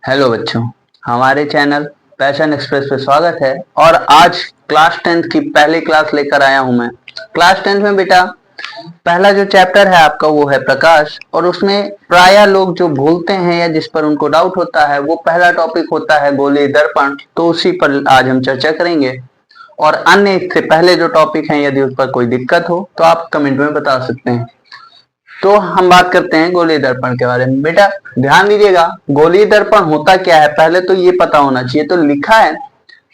Hello बच्चों, हमारे channel passion express पे स्वागत है। और आज क्लास 10th की पहली क्लास लेकर आया हूं मैं। क्लास 10th में बेटा पहला जो चैप्टर है आपका वो है प्रकाश, और उसमें प्रायः लोग जो भूलते हैं या जिस पर उनको डाउट होता है वो पहला टॉपिक होता है गोलीय दर्पण। तो उसी पर आज हम चर्चा करेंगे। और अन्य इससे पहले जो टॉपिक हैं यदि उस पर कोई दिक्कत हो तो आप कमेंट में बता सकते हैं। तो हम बात करते हैं गोलीय दर्पण के बारे में। बेटा ध्यान दीजिएगा, गोलीय दर्पण होता क्या है पहले तो ये पता होना चाहिए। तो लिखा है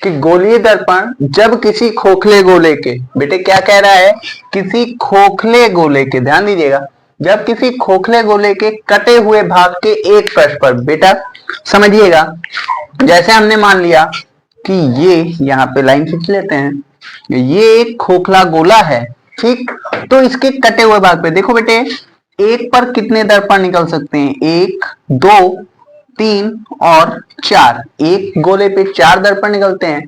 कि गोलीय दर्पण जब किसी खोखले गोले के, बेटे क्या कह रहा है, किसी खोखले गोले के, ध्यान दीजिएगा, जब किसी खोखले गोले के कटे हुए भाग के एक पृष्ठ पर, बेटा समझिएगा, जैसे हमने मान लिया कि ये यहाँ पे लाइन खींच लेते हैं, ये एक खोखला गोला है, ठीक। तो इसके कटे हुए भाग पे देखो बेटे, एक पर कितने दर्पण निकल सकते हैं, एक, दो, तीन और चार। एक गोले पे चार दर्पण निकलते हैं।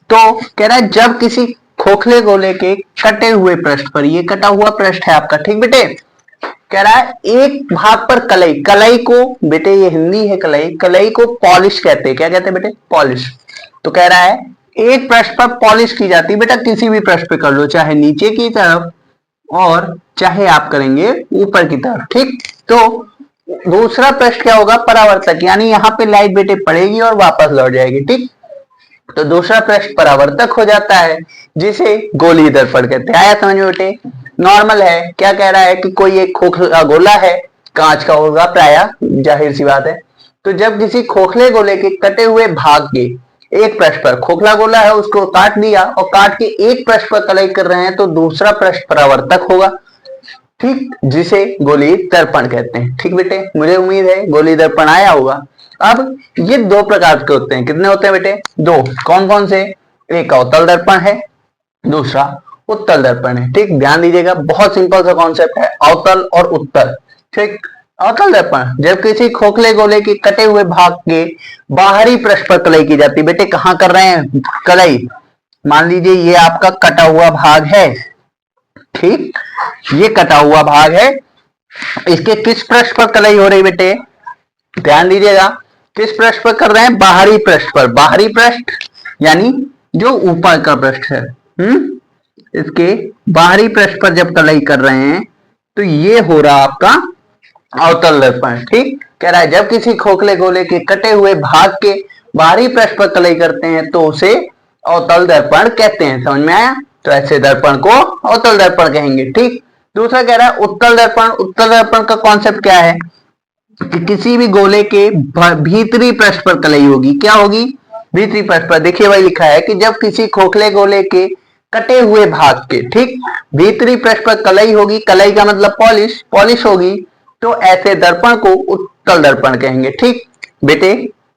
तो कह रहा है जब किसी खोखले गोले के कटे हुए पृष्ठ पर, ये कटा हुआ पृष्ठ है आपका, ठीक बेटे, कह रहा है एक भाग पर कलई, कलई को बेटे ये हिंदी है, कलई, कलई को पॉलिश कहते हैं। क्या कहते हैं बेटे? पॉलिश। तो कह रहा है एक पृष्ठ पर पॉलिश की जाती है। बेटा किसी भी पृष्ठ पे कर लो, चाहे नीचे की तरफ और चाहे आप करेंगे ऊपर की तरफ, ठीक। तो दूसरा पृष्ठ क्या होगा? परावर्तक, यानी यहाँ पे लाइट बेटे पड़ेगी और वापस लौट जाएगी, ठीक। तो दूसरा पृष्ठ परावर्तक हो जाता है, जिसे गोलीय दर्पण कहते हैं। आया समझ में बेटे? नॉर्मल है। क्या कह रहा है कि कोई एक खोखला गोला है, कांच का होगा प्रायः, जाहिर सी बात है। तो जब किसी खोखले गोले के कटे हुए भाग के एक पृष्ठ पर, खोखला गोला है उसको काट दिया और काट के एक पृष्ठ पर कलई कर रहे हैं, तो दूसरा पृष्ठ परावर्तक होगा, ठीक, जिसे गोलीय दर्पण कहते हैं। ठीक बेटे, मुझे उम्मीद है गोलीय दर्पण आया होगा। अब ये दो प्रकार के होते हैं। कितने होते हैं बेटे? दो। कौन कौन से? एक अवतल दर्पण है, दूसरा उत्तल दर्पण है, ठीक। ध्यान दीजिएगा, बहुत सिंपल सा कॉन्सेप्ट है, अवतल और उत्तल, ठीक। अवतल दर्पण जब किसी खोखले गोले के कटे हुए भाग के बाहरी पृष्ठ पर कलई की जाती है। बेटे कहां कर रहे हैं कलई? मान लीजिए ये आपका कटा हुआ भाग है, ठीक, ये कटा हुआ भाग है, इसके किस पृष्ठ पर कलई हो रही बेटे? ध्यान दीजिएगा, किस पृष्ठ पर कर रहे हैं? बाहरी पृष्ठ पर। बाहरी पृष्ठ यानी जो ऊपर का पृष्ठ है, इसके बाहरी पृष्ठ पर जब कलई कर रहे हैं तो ये हो रहा आपका अवतल दर्पण, ठीक। कह रहा है जब किसी खोखले गोले के कटे हुए भाग के बाहरी पृष्ठ पर कलई करते हैं तो उसे अवतल दर्पण कहते हैं। समझ में आया? तो ऐसे दर्पण को अवतल दर्पण कहेंगे, ठीक। दूसरा कह रहा है उत्तल दर्पण। उत्तल दर्पण का कॉन्सेप्ट क्या है कि किसी भी गोले के भीतरी पृष्ठ पर कलई होगी। क्या होगी? भीतरी पृष्ठ पर। देखिए वही लिखा है कि जब किसी खोखले गोले के कटे हुए भाग के, ठीक, भीतरी पृष्ठ पर कलई होगी, कलई का मतलब पॉलिश, पॉलिश होगी, तो ऐसे दर्पण को उत्तल दर्पण कहेंगे, ठीक। बेटे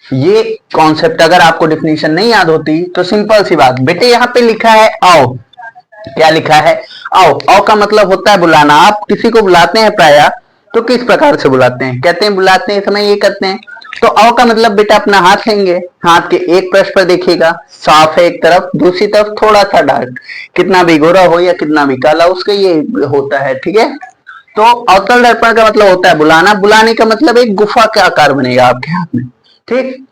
ये कॉन्सेप्ट अगर आपको डिफिनीशन नहीं याद होती तो सिंपल सी बात, बेटे यहाँ पे लिखा है आओ। क्या लिखा है? आओ। आओ का मतलब होता है बुलाना। आप किसी को बुलाते हैं प्रायः तो किस प्रकार से बुलाते हैं? कहते हैं बुलाते हैं समय ये करते हैं। तो आओ का मतलब बेटा अपना हाथ लेंगे, हाथ के एक पृष्ठ पर देखिएगा, साफ है एक तरफ, दूसरी तरफ थोड़ा सा डार्क, कितना भी गोरा हो या कितना भी काला उसका ये होता है, ठीक है। तो अवतल दर्पण का मतलब होता है बुलाना। बुलाने का मतलब एक गुफा का आकार बनेगा आपके हाथ में, ठीक।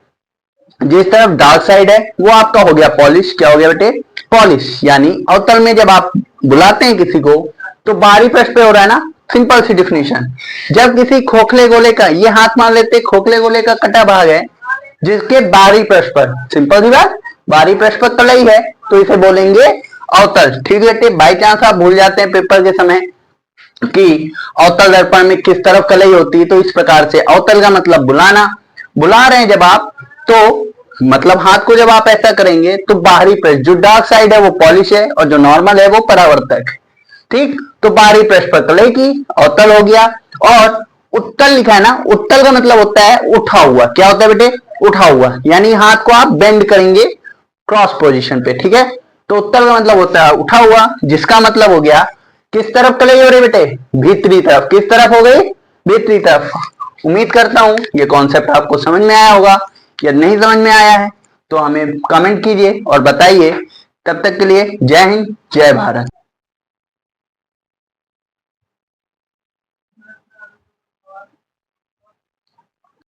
जिस तरफ डार्क साइड है वो आपका हो गया पॉलिश। क्या हो गया बेटे? पॉलिश। यानी अवतल में जब आप बुलाते हैं किसी को तो बाहरी पृष्ठ पे हो रहा है ना। सिंपल सी डिफिनीशन, जब किसी खोखले गोले का, ये हाथ मान लेते खोखले गोले का कटा भाग है जिसके बाहरी पृष्ठ पर, सिंपल सी बात, बाहरी पृष्ठ पर कलई है तो इसे बोलेंगे अवतल, ठीक बेटे। बाई चांस आप भूल जाते हैं पेपर के समय कि अवतल दर्पण में किस तरफ कलई होती है, तो इस प्रकार से अवतल का मतलब बुलाना। बुला रहे हैं जब आप, तो मतलब हाथ को जब आप ऐसा करेंगे तो बाहरी पृष्ठ, जो डार्क साइड है वो पॉलिश है और जो नॉर्मल है वो परावर्तक है, ठीक। तो बाहरी पृष्ठ पर कलई की, अवतल हो गया। और उत्तल लिखा है ना, उत्तल का मतलब होता है उठा हुआ। क्या होता है बेटे? उठा हुआ, यानी हाथ को आप बेंड करेंगे क्रॉस पोजीशन पे, ठीक है। तो उत्तल का मतलब होता है उठा हुआ, जिसका मतलब हो गया किस तरफ कलई हो रही बेटे? भीतरी तरफ। किस तरफ हो गई? भीतरी तरफ। उम्मीद करता हूं ये कॉन्सेप्ट आपको समझ में आया होगा। यदि नहीं समझ में आया है तो हमें कमेंट कीजिए और बताइए। तब तक के लिए जय हिंद, जय भारत।